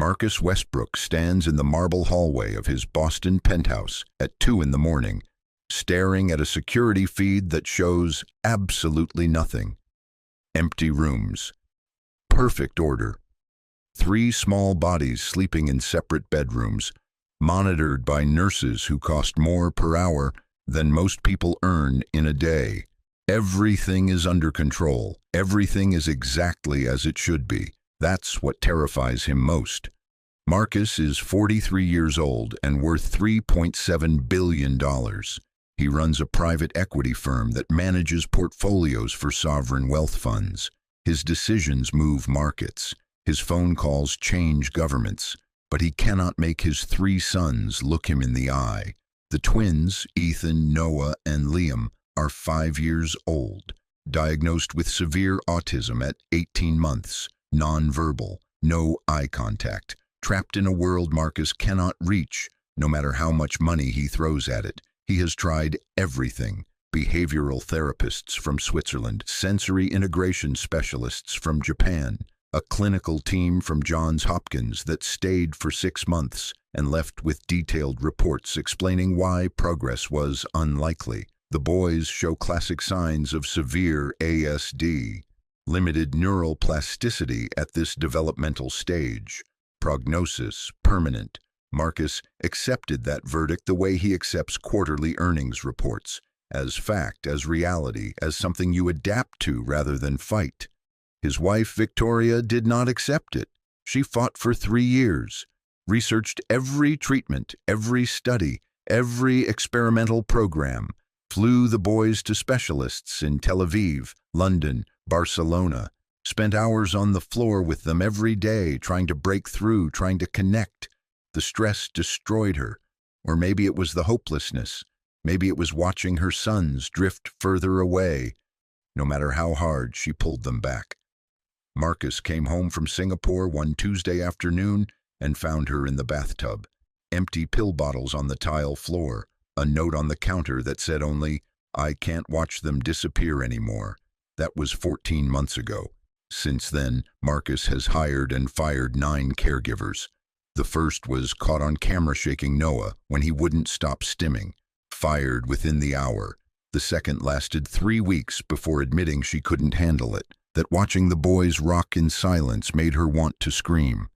Marcus Westbrook stands in the marble hallway of his Boston penthouse at 2 in the morning, staring at a security feed that shows absolutely nothing. Empty rooms. Perfect order. 3 small bodies sleeping in separate bedrooms, monitored by nurses who cost more per hour than most people earn in a day. Everything is under control. Everything is exactly as it should be. That's what terrifies him most. Marcus is 43 years old and worth $3.7 billion. He runs a private equity firm that manages portfolios for sovereign wealth funds. His decisions move markets. His phone calls change governments. But he cannot make his 3 sons look him in the eye. The twins, Ethan, Noah, and Liam, are 5 years old, diagnosed with severe autism at 18 months, nonverbal, no eye contact, trapped in a world Marcus cannot reach, no matter how much money he throws at it. He has tried everything. Behavioral therapists from Switzerland, sensory integration specialists from Japan, a clinical team from Johns Hopkins that stayed for 6 months and left with detailed reports explaining why progress was unlikely. The boys show classic signs of severe ASD, limited neural plasticity at this developmental stage. Prognosis permanent. Marcus accepted that verdict the way he accepts quarterly earnings reports, as fact, as reality, as something you adapt to rather than fight. His wife, Victoria, did not accept it. She fought for 3 years, researched every treatment, every study, every experimental program, flew the boys to specialists in Tel Aviv, London, Barcelona, spent hours on the floor with them every day, trying to break through, trying to connect. The stress destroyed her. Or maybe it was the hopelessness. Maybe it was watching her sons drift further away. No matter how hard she pulled them back. Marcus came home from Singapore one Tuesday afternoon and found her in the bathtub. Empty pill bottles on the tile floor. A note on the counter that said only, "I can't watch them disappear anymore." That was 14 months ago. Since then, Marcus has hired and fired 9 caregivers. The first was caught on camera shaking Noah when he wouldn't stop stimming, fired within the hour. The second lasted 3 weeks before admitting she couldn't handle it, that watching the boys rock in silence made her want to scream.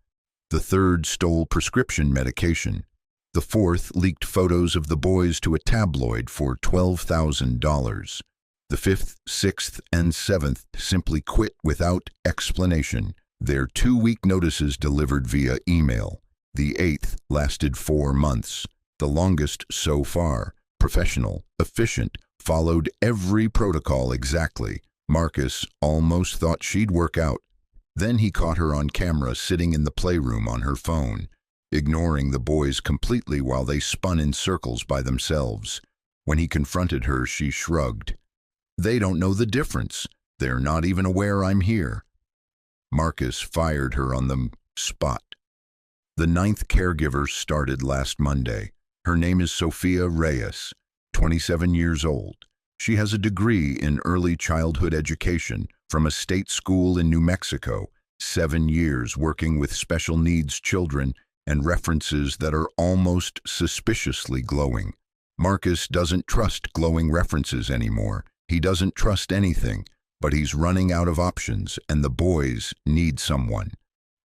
The third stole prescription medication. The fourth leaked photos of the boys to a tabloid for $12,000. The 5th, 6th, and 7th simply quit without explanation, their 2-week notices delivered via email. The 8th lasted 4 months, the longest so far. Professional, efficient, followed every protocol exactly. Marcus almost thought she'd work out. Then he caught her on camera sitting in the playroom on her phone, ignoring the boys completely while they spun in circles by themselves. When he confronted her, she shrugged. "They don't know the difference. They're not even aware I'm here." Marcus fired her on the spot. The 9th caregiver started last Monday. Her name is Sophia Reyes, 27 years old. She has a degree in early childhood education from a state school in New Mexico, 7 years working with special needs children, and references that are almost suspiciously glowing. Marcus doesn't trust glowing references anymore. He doesn't trust anything, but he's running out of options, and the boys need someone.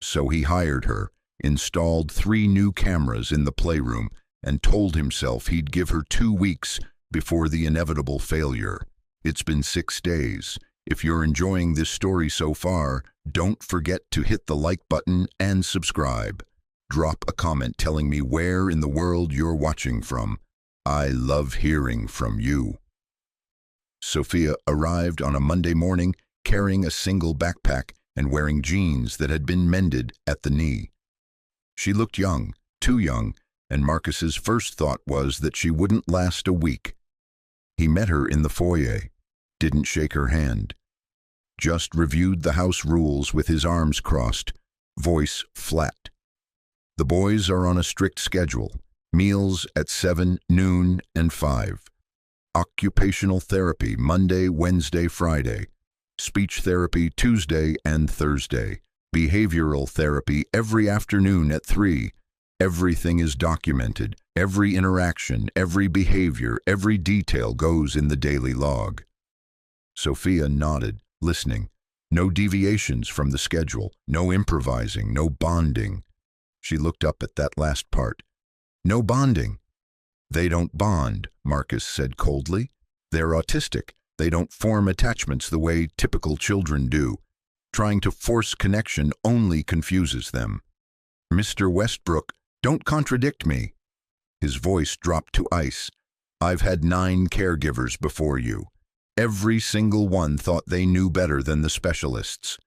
So he hired her, installed 3 new cameras in the playroom, and told himself he'd give her 2 weeks before the inevitable failure. It's been 6 days. If you're enjoying this story so far, don't forget to hit the like button and subscribe. Drop a comment telling me where in the world you're watching from. I love hearing from you. Sophia arrived on a Monday morning carrying a single backpack and wearing jeans that had been mended at the knee. She looked young, too young, and Marcus's first thought was that she wouldn't last a week. He met her in the foyer, didn't shake her hand, just reviewed the house rules with his arms crossed, voice flat. The boys are on a strict schedule, meals at 7, noon, and 5. Occupational therapy Monday, Wednesday, Friday. Speech therapy Tuesday and Thursday. Behavioral therapy every afternoon at 3. Everything is documented. Every interaction, every behavior, every detail goes in the daily log. Sophia nodded, listening. No deviations from the schedule, no improvising, no bonding. She looked up at that last part. No bonding. They don't bond, Marcus said coldly. They're autistic. They don't form attachments the way typical children do. Trying to force connection only confuses them. Mr. Westbrook, don't contradict me. His voice dropped to ice. I've had 9 caregivers before you. Every single one thought they knew better than the specialists.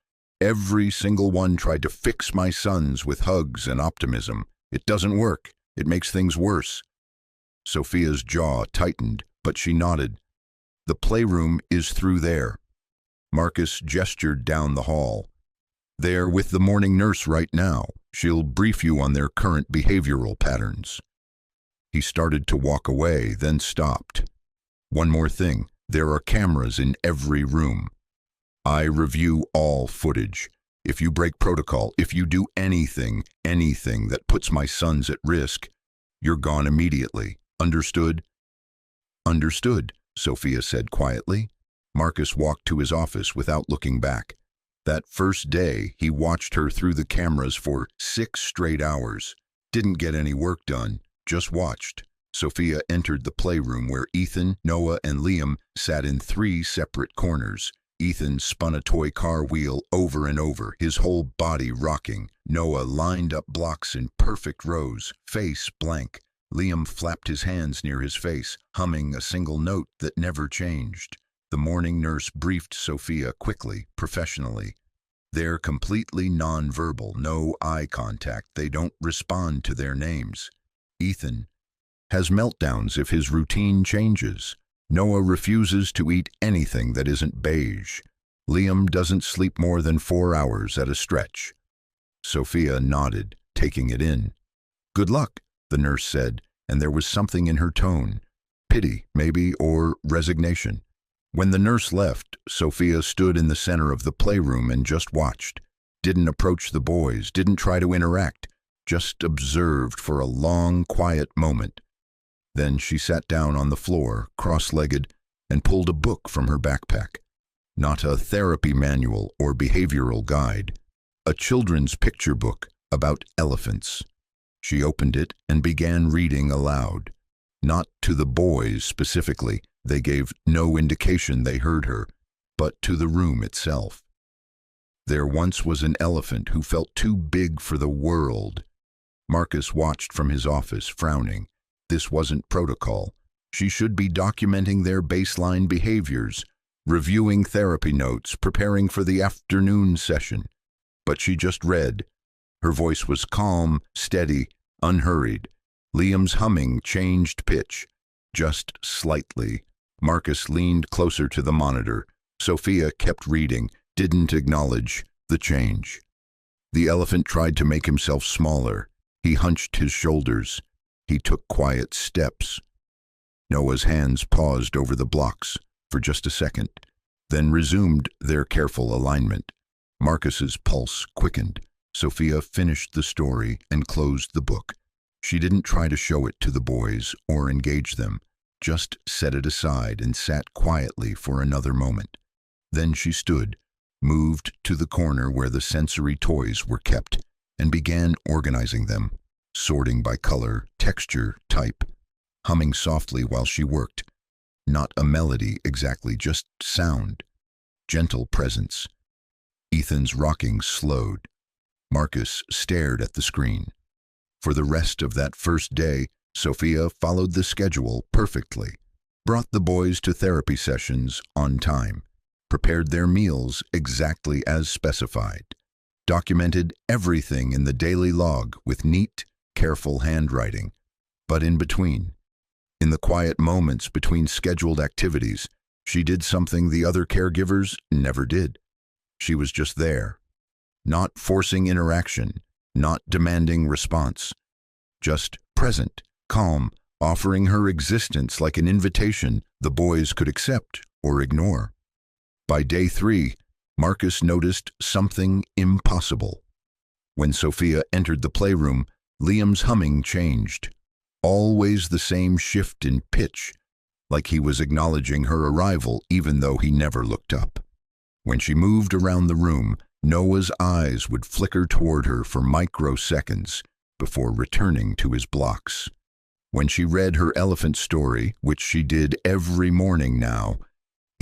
Every single one tried to fix my sons with hugs and optimism. It doesn't work. It makes things worse. Sophia's jaw tightened, but she nodded. The playroom is through there. Marcus gestured down the hall. They're with the morning nurse right now. She'll brief you on their current behavioral patterns. He started to walk away, then stopped. One more thing. There are cameras in every room. I review all footage. If you break protocol, if you do anything that puts my sons at risk, you're gone immediately. Understood? Understood, Sophia said quietly. Marcus walked to his office without looking back. That first day, he watched her through the cameras for 6 straight hours. Didn't get any work done, just watched. Sophia entered the playroom where Ethan, Noah, and Liam sat in 3 separate corners. Ethan spun a toy car wheel over and over, his whole body rocking. Noah lined up blocks in perfect rows, face blank. Liam flapped his hands near his face, humming a single note that never changed. The morning nurse briefed Sophia quickly, professionally. They're completely nonverbal, no eye contact. They don't respond to their names. Ethan has meltdowns if his routine changes. Noah refuses to eat anything that isn't beige. Liam doesn't sleep more than 4 hours at a stretch. Sophia nodded, taking it in. Good luck, the nurse said, and there was something in her tone. Pity, maybe, or resignation. When the nurse left, Sophia stood in the center of the playroom and just watched. Didn't approach the boys, didn't try to interact, just observed for a long, quiet moment. Then she sat down on the floor, cross-legged, and pulled a book from her backpack. Not a therapy manual or behavioral guide. A children's picture book about elephants. She opened it and began reading aloud. Not to the boys specifically, they gave no indication they heard her, but to the room itself. There once was an elephant who felt too big for the world. Marcus watched from his office, frowning. This wasn't protocol. She should be documenting their baseline behaviors, reviewing therapy notes, preparing for the afternoon session. But she just read. Her voice was calm, steady, unhurried. Liam's humming changed pitch, just slightly. Marcus leaned closer to the monitor. Sophia kept reading, didn't acknowledge the change. The elephant tried to make himself smaller. He hunched his shoulders. He took quiet steps. Noah's hands paused over the blocks for just a second, then resumed their careful alignment. Marcus's pulse quickened. Sophia finished the story and closed the book. She didn't try to show it to the boys or engage them, just set it aside and sat quietly for another moment. Then she stood, moved to the corner where the sensory toys were kept, and began organizing them, sorting by color, texture, type, humming softly while she worked. Not a melody exactly, just sound. Gentle presence. Ethan's rocking slowed. Marcus stared at the screen. For the rest of that first day, Sophia followed the schedule perfectly, brought the boys to therapy sessions on time, prepared their meals exactly as specified, documented everything in the daily log with neat, careful handwriting. But in between, in the quiet moments between scheduled activities, she did something the other caregivers never did. She was just there, not forcing interaction, not demanding response, just present, calm, offering her existence like an invitation the boys could accept or ignore. By day 3, Marcus noticed something impossible. When Sophia entered the playroom, Liam's humming changed. Always the same shift in pitch, like he was acknowledging her arrival even though he never looked up. When she moved around the room, Noah's eyes would flicker toward her for microseconds before returning to his blocks. When she read her elephant story, which she did every morning now,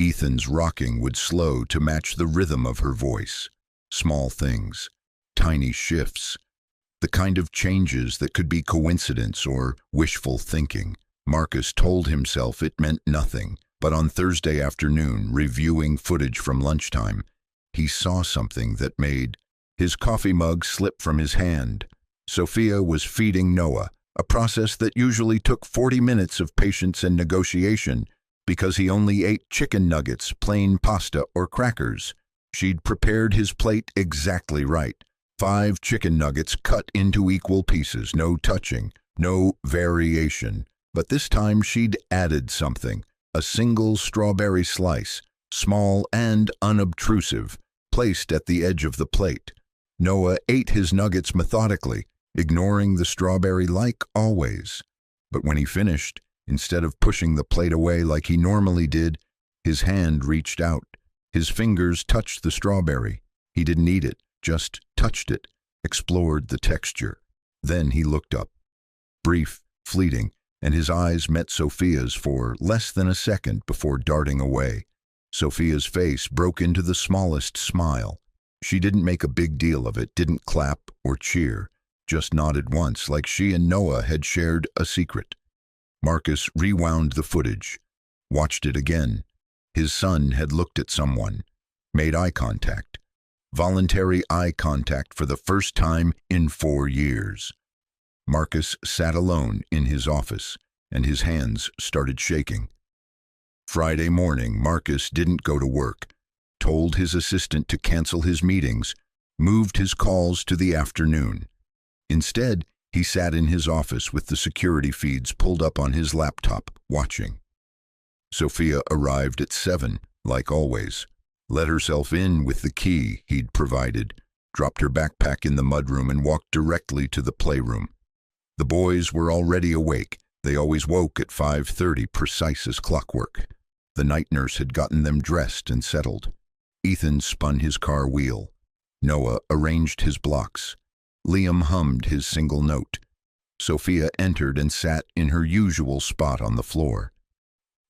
Ethan's rocking would slow to match the rhythm of her voice. Small things, tiny shifts, the kind of changes that could be coincidence or wishful thinking. Marcus told himself it meant nothing, but on Thursday afternoon, reviewing footage from lunchtime, he saw something that made his coffee mug slip from his hand. Sophia was feeding Noah, a process that usually took 40 minutes of patience and negotiation because he only ate chicken nuggets, plain pasta, or crackers. She'd prepared his plate exactly right. 5 chicken nuggets cut into equal pieces, no touching, no variation. But this time she'd added something, a single strawberry slice, small and unobtrusive, placed at the edge of the plate. Noah ate his nuggets methodically, ignoring the strawberry like always. But when he finished, instead of pushing the plate away like he normally did, his hand reached out. His fingers touched the strawberry. He didn't eat it, just touched it, explored the texture. Then he looked up. Brief, fleeting, and his eyes met Sophia's for less than a second before darting away. Sophia's face broke into the smallest smile. She didn't make a big deal of it, didn't clap or cheer, just nodded once like she and Noah had shared a secret. Marcus rewound the footage, watched it again. His son had looked at someone, made eye contact. Voluntary eye contact for the first time in 4 years. Marcus sat alone in his office, and his hands started shaking. Friday morning, Marcus didn't go to work, told his assistant to cancel his meetings, moved his calls to the afternoon. Instead, he sat in his office with the security feeds pulled up on his laptop, watching. Sophia arrived at 7, like always, let herself in with the key he'd provided, dropped her backpack in the mudroom and walked directly to the playroom. The boys were already awake. They always woke at 5:30, precise as clockwork. The night nurse had gotten them dressed and settled. Ethan spun his car wheel. Noah arranged his blocks. Liam hummed his single note. Sophia entered and sat in her usual spot on the floor.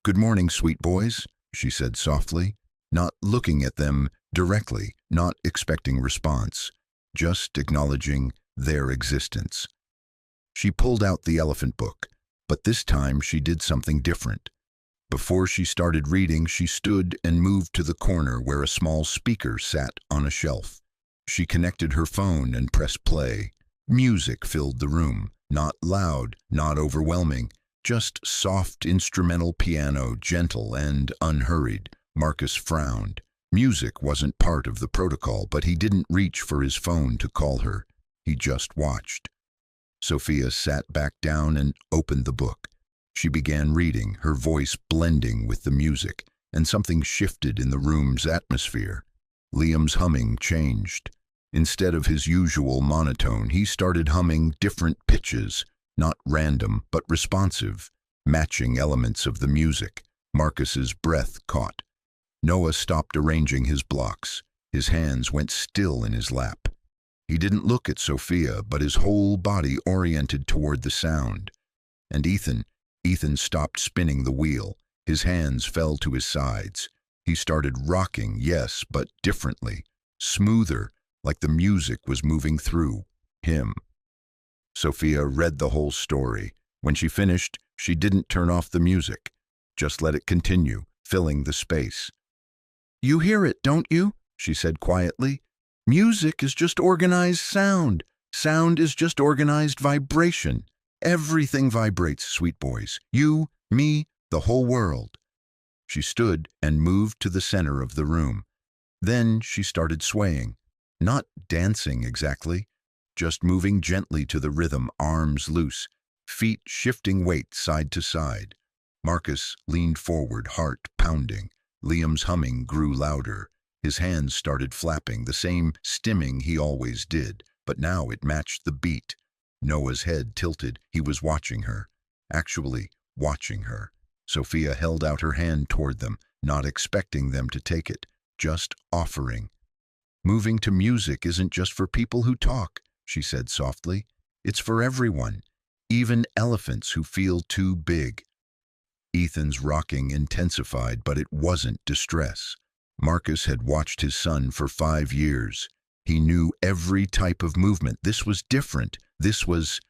"Good morning, sweet boys," she said softly, not looking at them directly, not expecting response, just acknowledging their existence. She pulled out the elephant book, but this time she did something different. Before she started reading, she stood and moved to the corner where a small speaker sat on a shelf. She connected her phone and pressed play. Music filled the room, not loud, not overwhelming, just soft instrumental piano, gentle and unhurried. Marcus frowned. Music wasn't part of the protocol, but he didn't reach for his phone to call her. He just watched. Sophia sat back down and opened the book. She began reading, her voice blending with the music, and something shifted in the room's atmosphere. Liam's humming changed. Instead of his usual monotone, he started humming different pitches, not random, but responsive, matching elements of the music. Marcus's breath caught. Noah stopped arranging his blocks. His hands went still in his lap. He didn't look at Sophia, but his whole body oriented toward the sound. And Ethan stopped spinning the wheel. His hands fell to his sides. He started rocking, yes, but differently, smoother, like the music was moving through him. Sophia read the whole story. When she finished, she didn't turn off the music, just let it continue, filling the space. "You hear it, don't you?" she said quietly. "Music is just organized sound. Sound is just organized vibration. Everything vibrates, sweet boys. You, me, the whole world." She stood and moved to the center of the room. Then she started swaying. Not dancing exactly, just moving gently to the rhythm, arms loose, feet shifting weight side to side. Marcus leaned forward, heart pounding. Liam's humming grew louder. His hands started flapping, the same stimming he always did, but now it matched the beat. Noah's head tilted. He was watching her. Actually, watching her. Sophia held out her hand toward them, not expecting them to take it, just offering. "Moving to music isn't just for people who talk," she said softly. "It's for everyone, even elephants who feel too big." Ethan's rocking intensified, but it wasn't distress. Marcus had watched his son for 5 years. He knew every type of movement. This was different. This was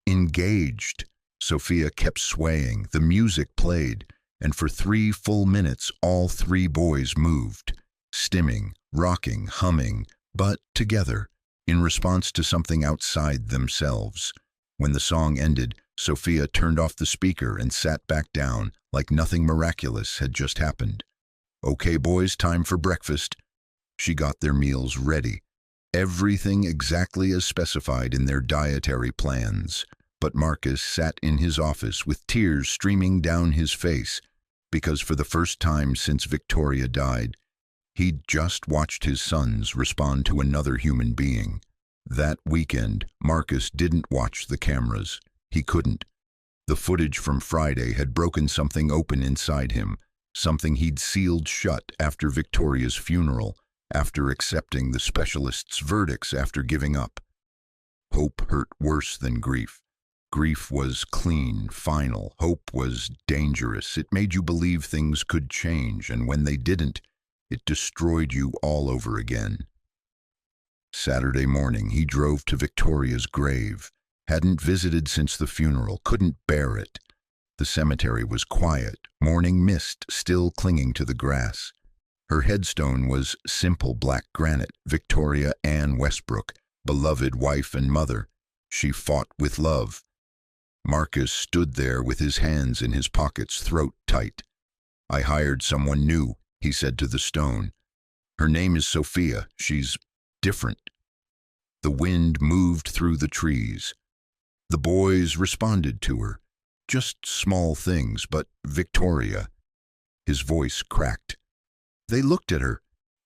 engaged. Sophia kept swaying. The music played, and for 3 full minutes all 3 boys moved, stimming, rocking, humming, but together, in response to something outside themselves. When the song ended, Sophia turned off the speaker and sat back down like nothing miraculous had just happened. "Okay, boys, time for breakfast." She got their meals ready, everything exactly as specified in their dietary plans. But Marcus sat in his office with tears streaming down his face, because for the first time since Victoria died, he'd just watched his sons respond to another human being. That weekend, Marcus didn't watch the cameras. He couldn't. The footage from Friday had broken something open inside him, something he'd sealed shut after Victoria's funeral, after accepting the specialist's verdicts, after giving up. Hope hurt worse than grief. Grief was clean, final. Hope was dangerous. It made you believe things could change, and when they didn't, it destroyed you all over again. Saturday morning, he drove to Victoria's grave. Hadn't visited since the funeral, couldn't bear it. The cemetery was quiet, morning mist still clinging to the grass. Her headstone was simple black granite, Victoria Ann Westbrook, beloved wife and mother. She fought with love. Marcus stood there with his hands in his pockets, throat tight. "I hired someone new," he said to the stone. "Her name is Sophia. She's different." The wind moved through the trees. The boys responded to her. Just small things, but Victoria. His voice cracked. They looked at her.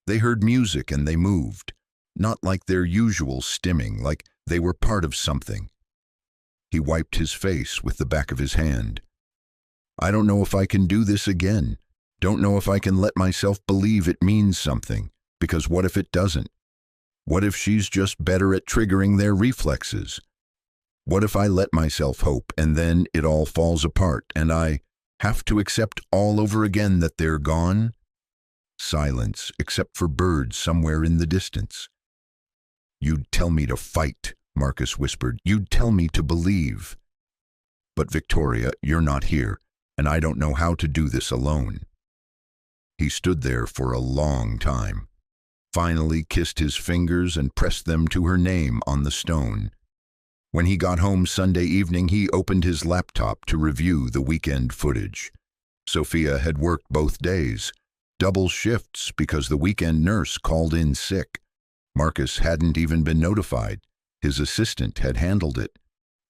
They heard music and they moved. Not like their usual stimming, like they were part of something. He wiped his face with the back of his hand. "I don't know if I can do this again. Don't know if I can let myself believe it means something, because what if it doesn't? What if she's just better at triggering their reflexes? What if I let myself hope and then it all falls apart and I have to accept all over again that they're gone?" Silence, except for birds somewhere in the distance. "You'd tell me to fight," Marcus whispered. "You'd tell me to believe. But Victoria, you're not here, and I don't know how to do this alone." He stood there for a long time, finally kissed his fingers and pressed them to her name on the stone. When he got home Sunday evening, he opened his laptop to review the weekend footage. Sophia had worked both days, double shifts because the weekend nurse called in sick. Marcus hadn't even been notified. His assistant had handled it.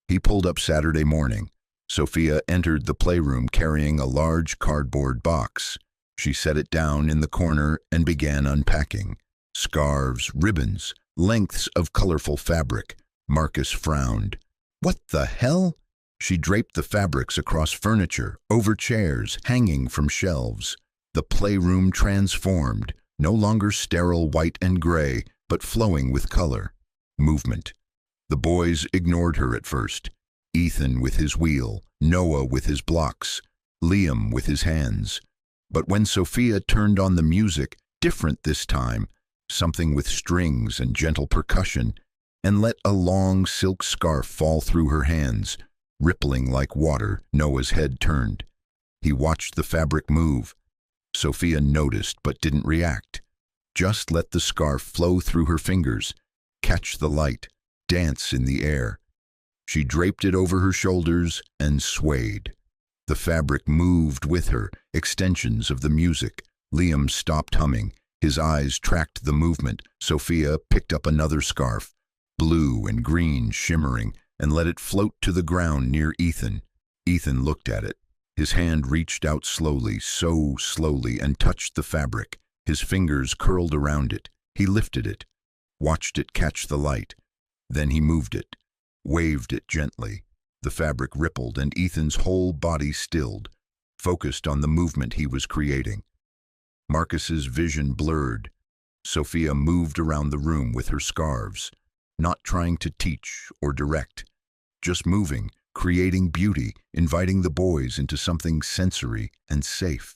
He pulled up Saturday morning. Sophia entered the playroom carrying a large cardboard box. She set it down in the corner and began unpacking. Scarves, ribbons, lengths of colorful fabric. Marcus frowned. "What the hell?" She draped the fabrics across furniture, over chairs, hanging from shelves. The playroom transformed, no longer sterile white and gray, but flowing with color. Movement. The boys ignored her at first. Ethan with his wheel, Noah with his blocks, Liam with his hands. But when Sophia turned on the music, different this time, something with strings and gentle percussion, and let a long silk scarf fall through her hands, rippling like water, Noah's head turned. He watched the fabric move. Sophia noticed but didn't react. Just let the scarf flow through her fingers, catch the light, dance in the air. She draped it over her shoulders and swayed. The fabric moved with her, extensions of the music. Liam stopped humming. His eyes tracked the movement. Sophia picked up another scarf, blue and green shimmering, and let it float to the ground near Ethan. Ethan looked at it. His hand reached out slowly, so slowly, and touched the fabric. His fingers curled around it. He lifted it, watched it catch the light. Then he moved it, waved it gently. The fabric rippled and Ethan's whole body stilled, focused on the movement he was creating. Marcus's vision blurred. Sophia moved around the room with her scarves, not trying to teach or direct, just moving, creating beauty, inviting the boys into something sensory and safe.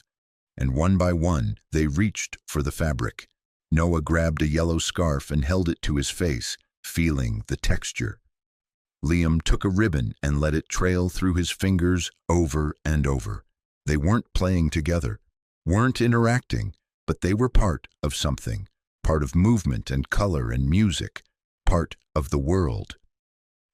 And one by one, they reached for the fabric. Noah grabbed a yellow scarf and held it to his face, feeling the texture. Liam took a ribbon and let it trail through his fingers over and over. They weren't playing together, weren't interacting, but they were part of something, part of movement and color and music, part of the world.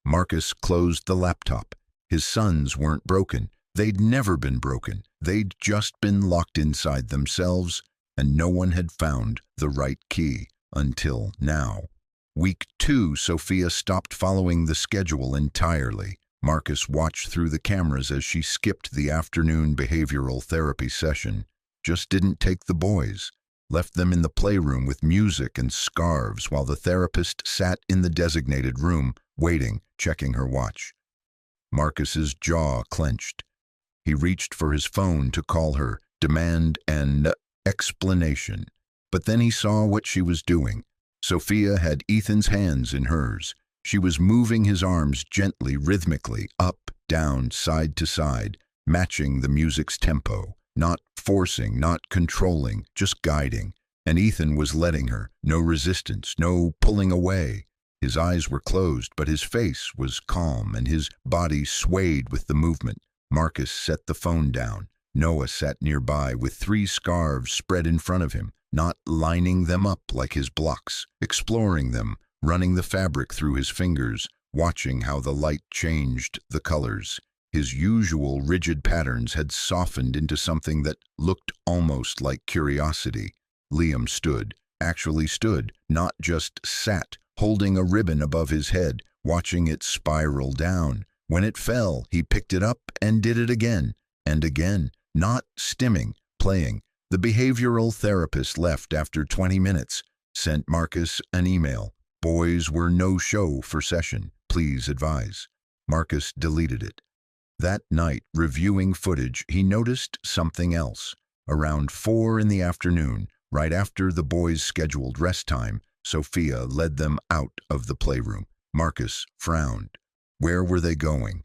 Marcus closed the laptop. His sons weren't broken. They'd never been broken. They'd just been locked inside themselves, and no one had found the right key until now. Week 2, Sophia stopped following the schedule entirely. Marcus watched through the cameras as she skipped the afternoon behavioral therapy session, just didn't take the boys, left them in the playroom with music and scarves while the therapist sat in the designated room, waiting, checking her watch. Marcus's jaw clenched. He reached for his phone to call her, demand an explanation. But then he saw what she was doing. Sophia had Ethan's hands in hers. She was moving his arms gently, rhythmically, up, down, side to side, matching the music's tempo, not forcing, not controlling, just guiding. And Ethan was letting her, no resistance, no pulling away. His eyes were closed, but his face was calm and his body swayed with the movement. Marcus set the phone down. Noah sat nearby with 3 scarves spread in front of him, not lining them up like his blocks, exploring them, running the fabric through his fingers, watching how the light changed the colors. His usual rigid patterns had softened into something that looked almost like curiosity. Liam stood, actually stood, not just sat, holding a ribbon above his head, watching it spiral down. When it fell, he picked it up and did it again, and again, not stimming, playing. The behavioral therapist left after 20 minutes, sent Marcus an email. Boys were no-show for session. Please advise. Marcus deleted it. That night, reviewing footage, he noticed something else. Around 4 in the afternoon, right after the boys' scheduled rest time, Sophia led them out of the playroom. Marcus frowned. Where were they going?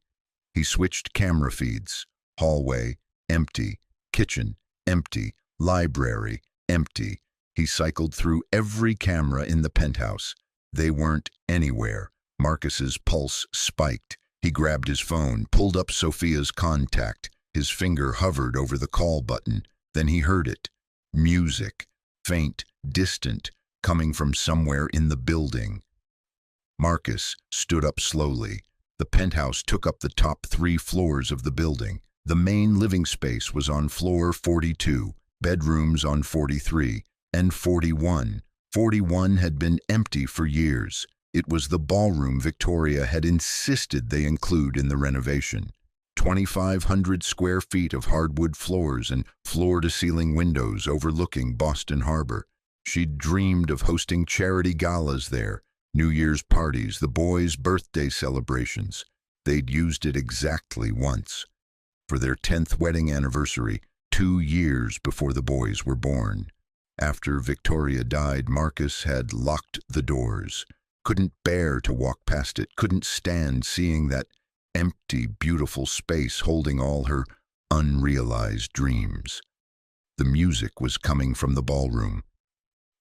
He switched camera feeds. Hallway, empty. Kitchen, empty. Library, empty. He cycled through every camera in the penthouse. They weren't anywhere. Marcus's pulse spiked. He grabbed his phone, pulled up Sophia's contact. His finger hovered over the call button. Then he heard it. Music, faint, distant, coming from somewhere in the building. Marcus stood up slowly. The penthouse took up the top 3 floors of the building. The main living space was on floor 42, bedrooms on 43, and 41. 41 had been empty for years. It was the ballroom Victoria had insisted they include in the renovation. 2,500 square feet of hardwood floors and floor-to-ceiling windows overlooking Boston Harbor. She'd dreamed of hosting charity galas there, New Year's parties, the boys' birthday celebrations. They'd used it exactly once. For their 10th wedding anniversary, 2 years before the boys were born. After Victoria died, Marcus had locked the doors. Couldn't bear to walk past it, couldn't stand seeing that empty, beautiful space holding all her unrealized dreams. The music was coming from the ballroom.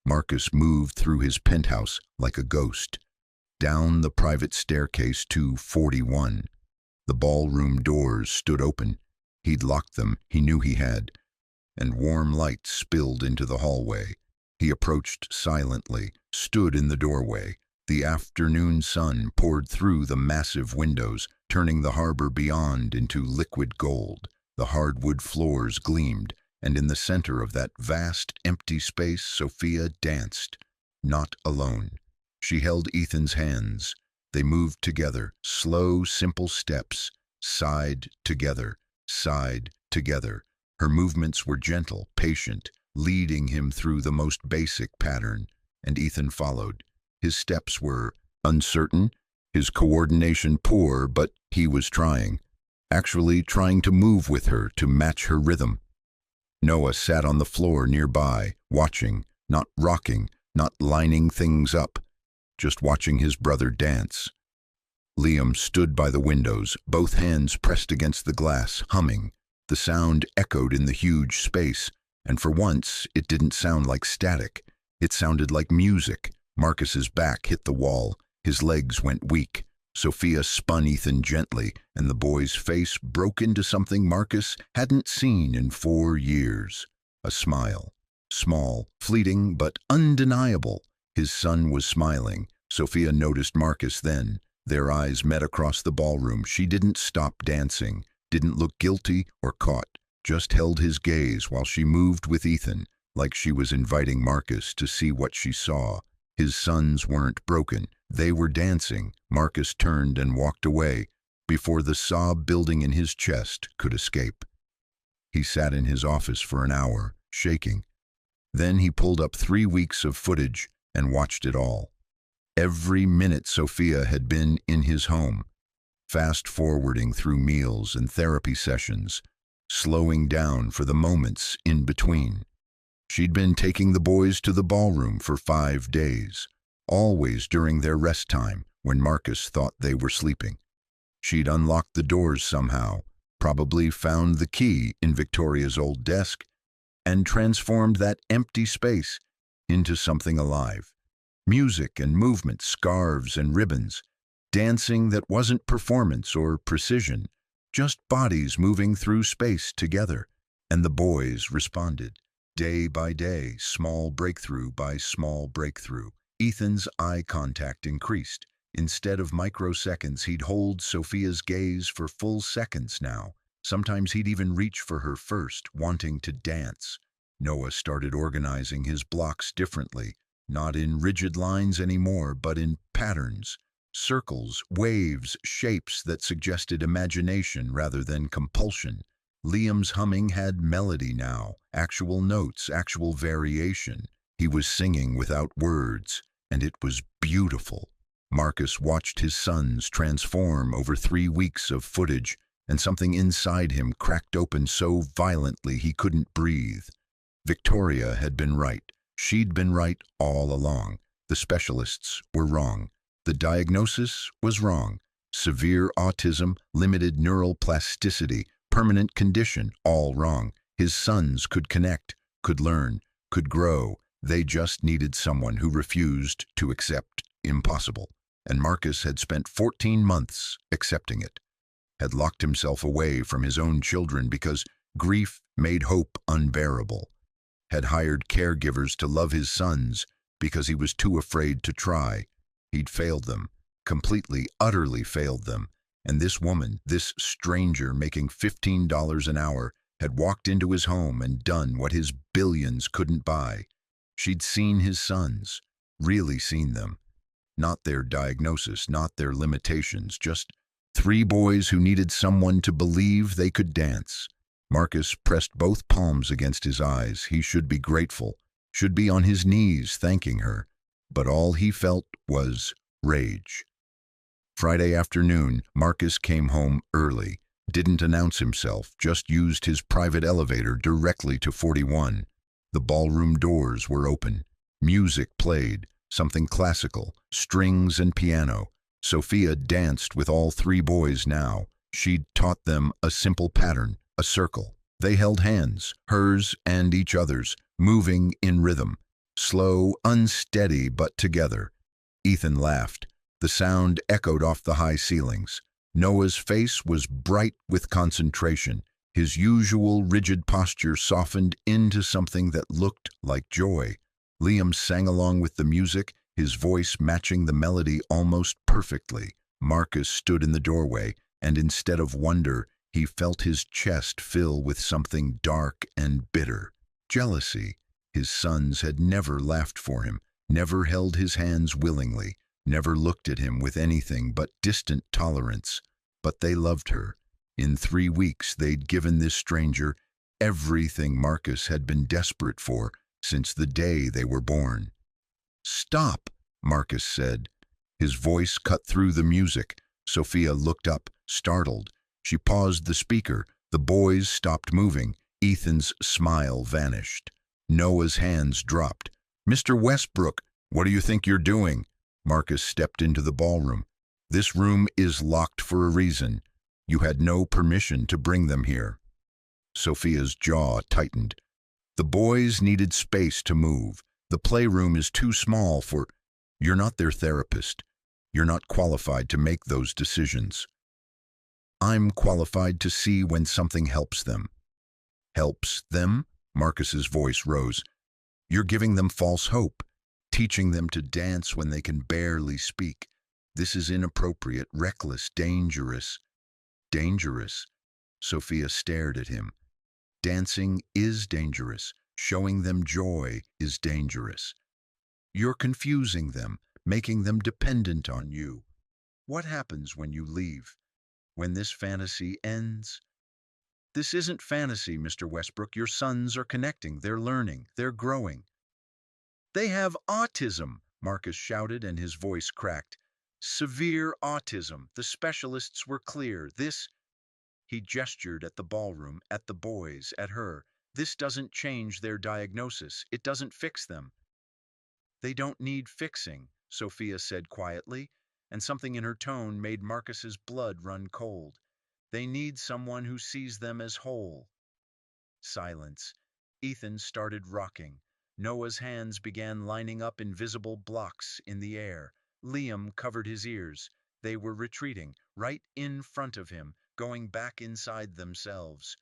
Marcus moved through his penthouse like a ghost, down the private staircase to 41. The ballroom doors stood open. He'd locked them, he knew he had, and warm light spilled into the hallway. He approached silently, stood in the doorway. The afternoon sun poured through the massive windows, turning the harbor beyond into liquid gold. The hardwood floors gleamed, and in the center of that vast, empty space, Sophia danced, not alone. She held Ethan's hands. They moved together, slow, simple steps, side together, side together. Her movements were gentle, patient, leading him through the most basic pattern, and Ethan followed. His steps were uncertain, his coordination poor, but he was trying, actually trying to move with her, to match her rhythm. Noah sat on the floor nearby, watching, not rocking, not lining things up, just watching his brother dance. Liam stood by the windows, both hands pressed against the glass, humming. The sound echoed in the huge space, and for once it didn't sound like static. It sounded like music. Marcus's back hit the wall. His legs went weak. Sophia spun Ethan gently, and the boy's face broke into something Marcus hadn't seen in 4 years. A smile. Small, fleeting, but undeniable. His son was smiling. Sophia noticed Marcus then. Their eyes met across the ballroom. She didn't stop dancing, didn't look guilty or caught, just held his gaze while she moved with Ethan, like she was inviting Marcus to see what she saw. His sons weren't broken. They were dancing. Marcus turned and walked away before the sob building in his chest could escape. He sat in his office for an hour, shaking. Then he pulled up 3 weeks of footage and watched it all. Every minute Sophia had been in his home, fast-forwarding through meals and therapy sessions, slowing down for the moments in between. She'd been taking the boys to the ballroom for 5 days, always during their rest time when Marcus thought they were sleeping. She'd unlocked the doors somehow, probably found the key in Victoria's old desk, and transformed that empty space into something alive. Music and movement, scarves and ribbons, dancing that wasn't performance or precision, just bodies moving through space together. And the boys responded. Day by day, small breakthrough by small breakthrough. Ethan's eye contact increased. Instead of microseconds, he'd hold Sophia's gaze for full seconds now. Sometimes he'd even reach for her first, wanting to dance. Noah started organizing his blocks differently, not in rigid lines anymore, but in patterns, circles, waves, shapes that suggested imagination rather than compulsion. Liam's humming had melody now, actual notes, actual variation. He was singing without words, and it was beautiful. Marcus watched his sons transform over 3 weeks of footage, and something inside him cracked open so violently he couldn't breathe. Victoria had been right. She'd been right all along. The specialists were wrong. The diagnosis was wrong. Severe autism, limited neural plasticity, permanent condition, all wrong. His sons could connect, could learn, could grow. They just needed someone who refused to accept impossible. And Marcus had spent 14 months accepting it, had locked himself away from his own children because grief made hope unbearable, had hired caregivers to love his sons because he was too afraid to try. He'd failed them, completely, utterly failed them. And this woman, this stranger making $15 an hour, had walked into his home and done what his billions couldn't buy. She'd seen his sons, really seen them. Not their diagnosis, not their limitations, just 3 boys who needed someone to believe they could dance. Marcus pressed both palms against his eyes. He should be grateful, should be on his knees thanking her. But all he felt was rage. Friday afternoon, Marcus came home early, didn't announce himself, just used his private elevator directly to 41. The ballroom doors were open. Music played, something classical, strings and piano. Sophia danced with all 3 boys now. She'd taught them a simple pattern, a circle. They held hands, hers and each other's, moving in rhythm. Slow, unsteady, but together. Ethan laughed. The sound echoed off the high ceilings. Noah's face was bright with concentration. His usual rigid posture softened into something that looked like joy. Liam sang along with the music, his voice matching the melody almost perfectly. Marcus stood in the doorway, and instead of wonder, he felt his chest fill with something dark and bitter. Jealousy. His sons had never laughed for him, never held his hands willingly, never looked at him with anything but distant tolerance. But they loved her. In 3 weeks they'd given this stranger Everything Marcus had been desperate for since the day they were born. "Stop," Marcus said. His voice cut through the music. Sophia looked up, startled. She paused the speaker. The boys stopped moving. Ethan's smile vanished. Noah's hands dropped. "Mr. Westbrook, what do you think you're doing?" Marcus stepped into the ballroom. "This room is locked for a reason. You had no permission to bring them here." Sophia's jaw tightened. "The boys needed space to move. The playroom is too small for—" "You're not their therapist. You're not qualified to make those decisions. I'm qualified to see when something helps them." "Helps them?" Marcus's voice rose. "You're giving them false hope, teaching them to dance when they can barely speak. This is inappropriate, reckless, dangerous." "Dangerous?" Sophia stared at him. "Dancing is dangerous. Showing them joy is dangerous. You're confusing them, making them dependent on you. What happens when you leave? When this fantasy ends?" "This isn't fantasy, Mr. Westbrook. Your sons are connecting. They're learning. They're growing." "They have autism," Marcus shouted, and his voice cracked. "Severe autism. The specialists were clear. This—" He gestured at the ballroom, at the boys, at her. "This doesn't change their diagnosis. It doesn't fix them." "They don't need fixing," Sophia said quietly, and something in her tone made Marcus's blood run cold. "They need someone who sees them as whole." Silence. Ethan started rocking. Noah's hands began lining up invisible blocks in the air. Liam covered his ears. They were retreating, right in front of him, going back inside themselves.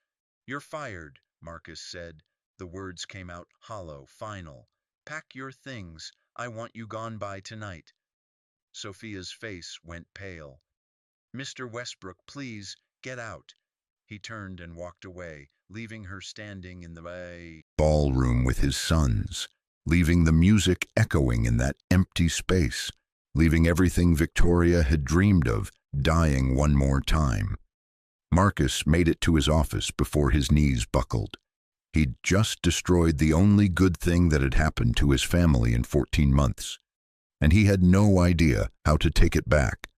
"You're fired," Marcus said. The words came out hollow, final. "Pack your things. I want you gone by tonight." Sophia's face went pale. "Mr. Westbrook, please, get out." He turned and walked away, leaving her standing in the ballroom with his sons, leaving the music echoing in that empty space, leaving everything Victoria had dreamed of dying one more time. Marcus made it to his office before his knees buckled. He'd just destroyed the only good thing that had happened to his family in 14 months, and he had no idea how to take it back.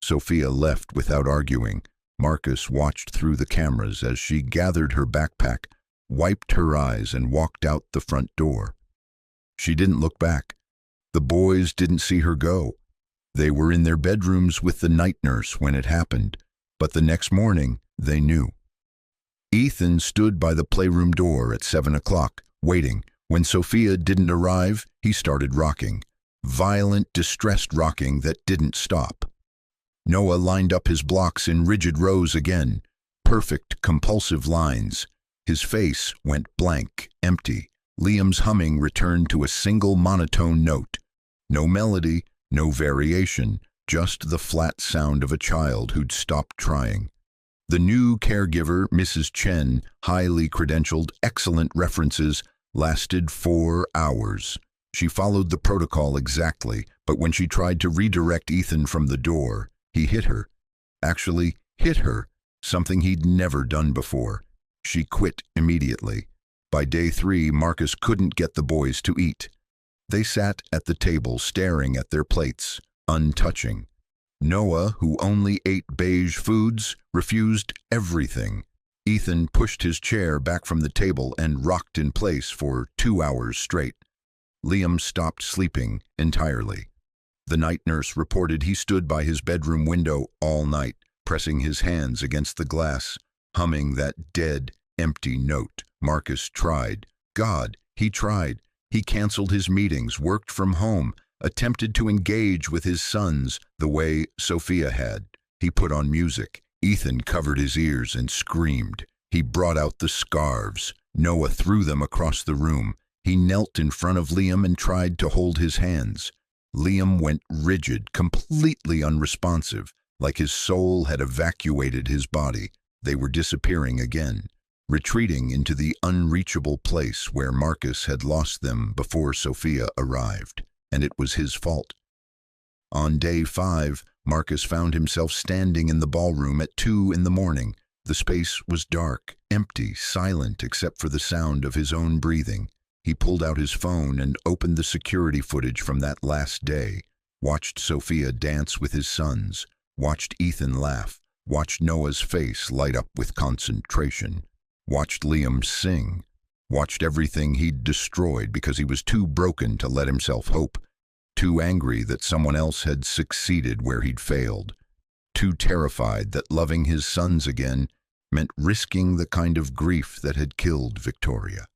Sophia left without arguing. Marcus watched through the cameras as she gathered her backpack, wiped her eyes, and walked out the front door. She didn't look back. The boys didn't see her go. They were in their bedrooms with the night nurse when it happened, but the next morning they knew. Ethan stood by the playroom door at 7 o'clock, waiting. When Sophia didn't arrive, he started rocking. Violent, distressed rocking that didn't stop. Noah lined up his blocks in rigid rows again. Perfect, compulsive lines. His face went blank, empty. Liam's humming returned to a single monotone note. No melody, no variation, just the flat sound of a child who'd stopped trying. The new caregiver, Mrs. Chen, highly credentialed, excellent references, lasted 4 hours. She followed the protocol exactly, but when she tried to redirect Ethan from the door, he hit her. Actually, hit her, something he'd never done before. She quit immediately. By day 3, Marcus couldn't get the boys to eat. They sat at the table staring at their plates, untouching. Noah, who only ate beige foods, refused everything. Ethan pushed his chair back from the table and rocked in place for 2 hours straight. Liam stopped sleeping entirely. The night nurse reported he stood by his bedroom window all night, pressing his hands against the glass, humming that dead, empty note. Marcus tried. God, he tried. He canceled his meetings, worked from home, attempted to engage with his sons the way Sophia had. He put on music. Ethan covered his ears and screamed. He brought out the scarves. Noah threw them across the room. He knelt in front of Liam and tried to hold his hands. Liam went rigid, completely unresponsive, like his soul had evacuated his body. They were disappearing again, retreating into the unreachable place where Marcus had lost them before Sophia arrived, and it was his fault. On day 5, Marcus found himself standing in the ballroom at 2 in the morning, The space was dark, empty, silent except for the sound of his own breathing. He pulled out his phone and opened the security footage from that last day, watched Sophia dance with his sons, watched Ethan laugh, watched Noah's face light up with concentration, watched Liam sing, watched everything he'd destroyed because he was too broken to let himself hope, too angry that someone else had succeeded where he'd failed, too terrified that loving his sons again meant risking the kind of grief that had killed Victoria.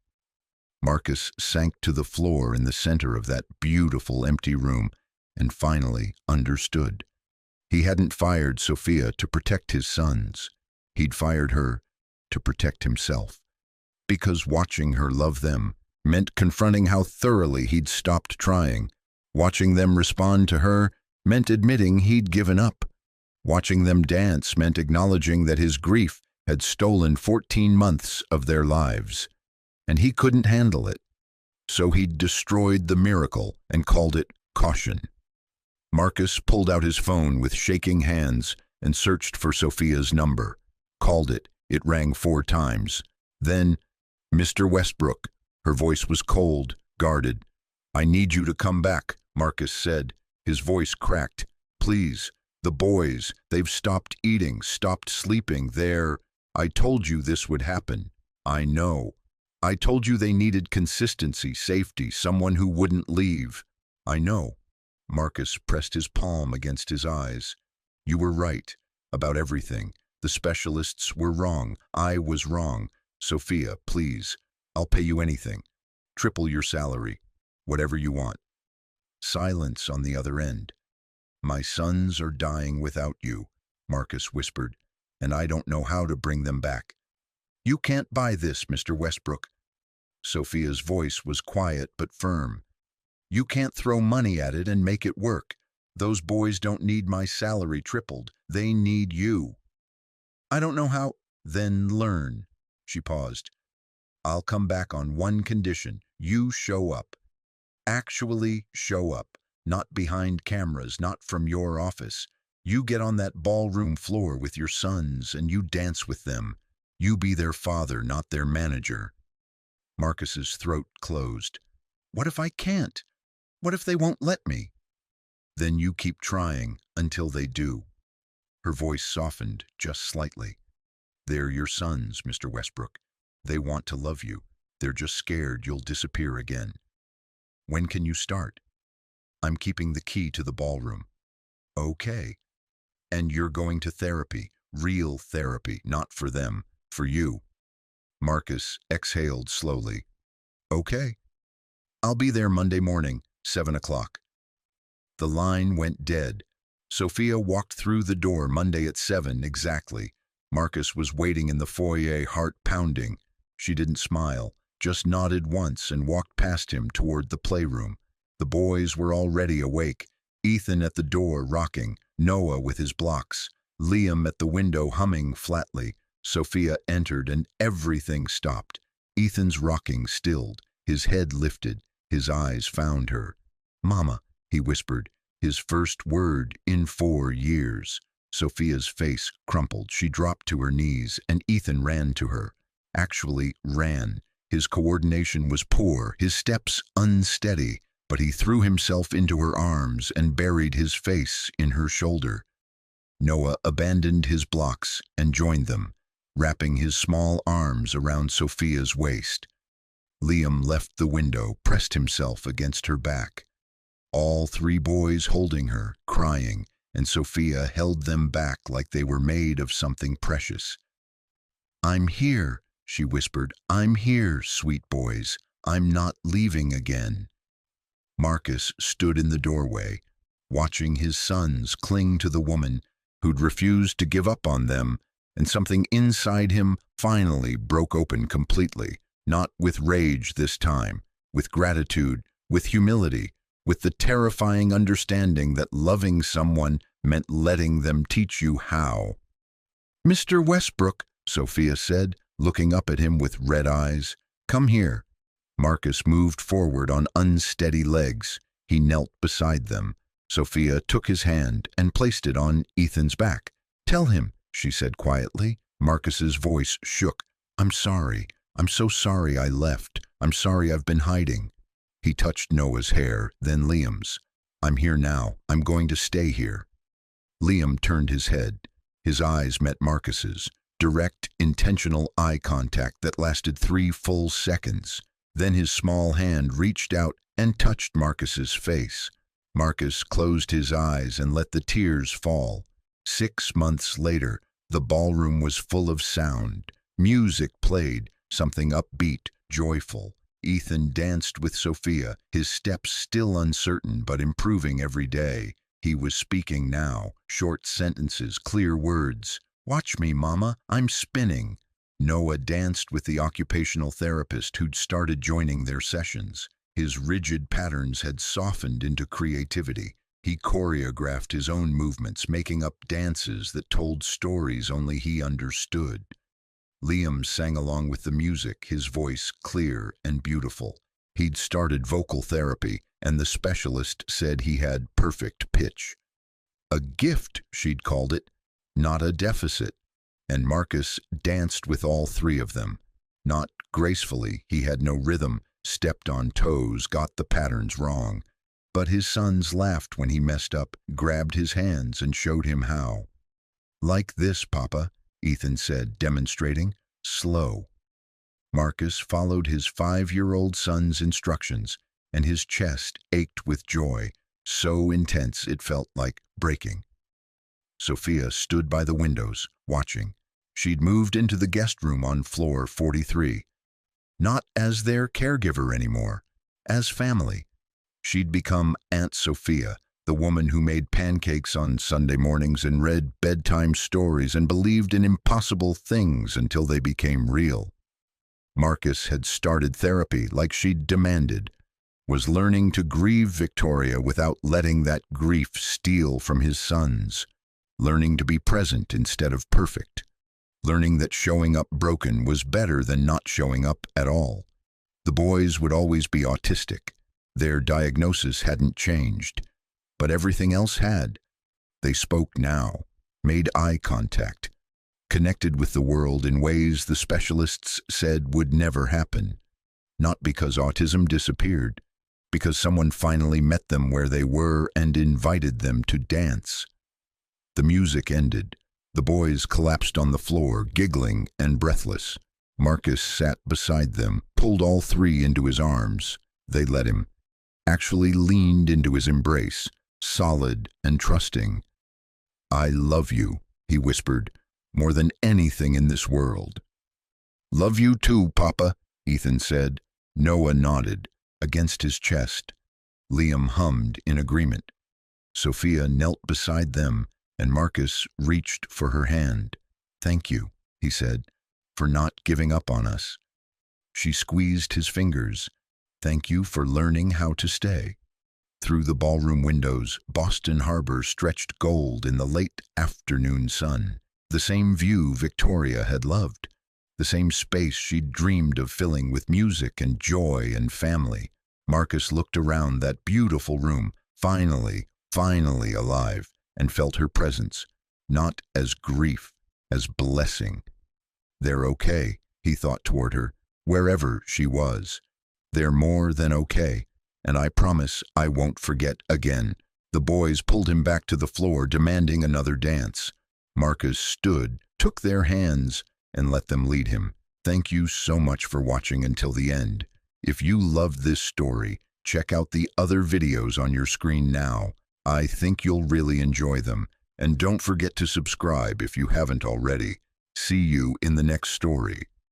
Marcus sank to the floor in the center of that beautiful empty room and finally understood. He hadn't fired Sophia to protect his sons. He'd fired her to protect himself. Because watching her love them meant confronting how thoroughly he'd stopped trying. Watching them respond to her meant admitting he'd given up. Watching them dance meant acknowledging that his grief had stolen 14 months of their lives. And he couldn't handle it. So he'd destroyed the miracle and called it caution. Marcus pulled out his phone with shaking hands and searched for Sophia's number. Called it. It rang 4 times. Then, "Mr. Westbrook." Her voice was cold, guarded. "I need you to come back," Marcus said. His voice cracked. "Please, the boys, they've stopped eating, stopped sleeping. I told you this would happen. I know. I told you they needed consistency, safety, someone who wouldn't leave. I know." Marcus pressed his palm against his eyes. "You were right about everything. The specialists were wrong. I was wrong. Sophia, please, I'll pay you anything. Triple your salary. Whatever you want." Silence on the other end. "My sons are dying without you," Marcus whispered, "and I don't know how to bring them back." "You can't buy this, Mr. Westbrook." Sophia's voice was quiet but firm. "You can't throw money at it and make it work. Those boys don't need my salary tripled. They need you." "I don't know how." "Then learn." She paused. "I'll come back on one condition. You show up. Actually show up. Not behind cameras, not from your office. You get on that ballroom floor with your sons and you dance with them. You be their father, not their manager." Marcus's throat closed. "What if I can't? What if they won't let me?" "Then you keep trying until they do." Her voice softened just slightly. "They're your sons, Mr. Westbrook. They want to love you. They're just scared you'll disappear again. When can you start?" "I'm keeping the key to the ballroom." "Okay. And you're going to therapy, real therapy, not for them, for you." Marcus exhaled slowly. "Okay. I'll be there Monday morning, 7 o'clock. The line went dead. Sophia walked through the door Monday at 7 exactly. Marcus was waiting in the foyer, heart pounding. She didn't smile, just nodded once and walked past him toward the playroom. The boys were already awake. Ethan at the door rocking, Noah with his blocks, Liam at the window humming flatly. Sophia entered and everything stopped. Ethan's rocking stilled, his head lifted, his eyes found her. "Mama," he whispered, his first word in 4 years. Sophia's face crumpled. She dropped to her knees and Ethan ran to her. Actually ran. His coordination was poor, his steps unsteady, but he threw himself into her arms and buried his face in her shoulder. Noah abandoned his blocks and joined them, wrapping his small arms around Sophia's waist. Liam left the window, pressed himself against her back. All 3 boys holding her, crying, and Sophia held them back like they were made of something precious. "I'm here," she whispered. "I'm here, sweet boys. I'm not leaving again." Marcus stood in the doorway, watching his sons cling to the woman who'd refused to give up on them, and something inside him finally broke open completely, not with rage this time, with gratitude, with humility, with the terrifying understanding that loving someone meant letting them teach you how. "Mr. Westbrook," Sophia said, looking up at him with red eyes. "Come here." Marcus moved forward on unsteady legs. He knelt beside them. Sophia took his hand and placed it on Ethan's back. "Tell him," she said quietly. Marcus's voice shook. I'm sorry. I'm so sorry I left. I'm sorry I've been hiding. He touched Noah's hair, then Liam's. I'm here now. I'm going to stay here. Liam turned his head. His eyes met Marcus's. Direct, intentional eye contact that lasted 3 full seconds. Then his small hand reached out and touched Marcus's face. Marcus closed his eyes and let the tears fall. 6 months later, the ballroom was full of sound. Music played, something upbeat, joyful. Ethan danced with Sophia, his steps still uncertain but improving every day. He was speaking now, short sentences, clear words. Watch me, Mama, I'm spinning. Noah danced with the occupational therapist who'd started joining their sessions. His rigid patterns had softened into creativity. He choreographed his own movements, making up dances that told stories only he understood. Liam sang along with the music, his voice clear and beautiful. He'd started vocal therapy, and the specialist said he had perfect pitch. A gift, she'd called it, not a deficit. And Marcus danced with all 3 of them. Not gracefully, he had no rhythm, stepped on toes, got the patterns wrong. But his sons laughed when he messed up, grabbed his hands and showed him how. Like this, Papa, Ethan said, demonstrating. Slow. Marcus followed his 5-year-old son's instructions, and his chest ached with joy, so intense it felt like breaking. Sophia stood by the windows, watching. She'd moved into the guest room on floor 43. Not as their caregiver anymore, as family. She'd become Aunt Sophia, the woman who made pancakes on Sunday mornings and read bedtime stories and believed in impossible things until they became real. Marcus had started therapy like she'd demanded, was learning to grieve Victoria without letting that grief steal from his sons, learning to be present instead of perfect, learning that showing up broken was better than not showing up at all. The boys would always be autistic. Their diagnosis hadn't changed, but everything else had. They spoke now, made eye contact, connected with the world in ways the specialists said would never happen. Not because autism disappeared, because someone finally met them where they were and invited them to dance. The music ended. The boys collapsed on the floor, giggling and breathless. Marcus sat beside them, pulled all 3 into his arms. They let him. Actually leaned into his embrace, solid and trusting. I love you, he whispered, more than anything in this world. Love you too, Papa, Ethan said. Noah nodded, against his chest. Liam hummed in agreement. Sophia knelt beside them, and Marcus reached for her hand. Thank you, he said, for not giving up on us. She squeezed his fingers. Thank you for learning how to stay. Through the ballroom windows, Boston Harbor stretched gold in the late afternoon sun. The same view Victoria had loved. The same space she'd dreamed of filling with music and joy and family. Marcus looked around that beautiful room, finally alive, and felt her presence, not as grief, as blessing. They're okay, he thought toward her, wherever she was. They're more than okay, and I promise I won't forget again. The boys pulled him back to the floor, demanding another dance. Marcus stood, took their hands, and let them lead him. Thank you so much for watching until the end. If you loved this story, check out the other videos on your screen now. I think you'll really enjoy them. And don't forget to subscribe if you haven't already. See you in the next story.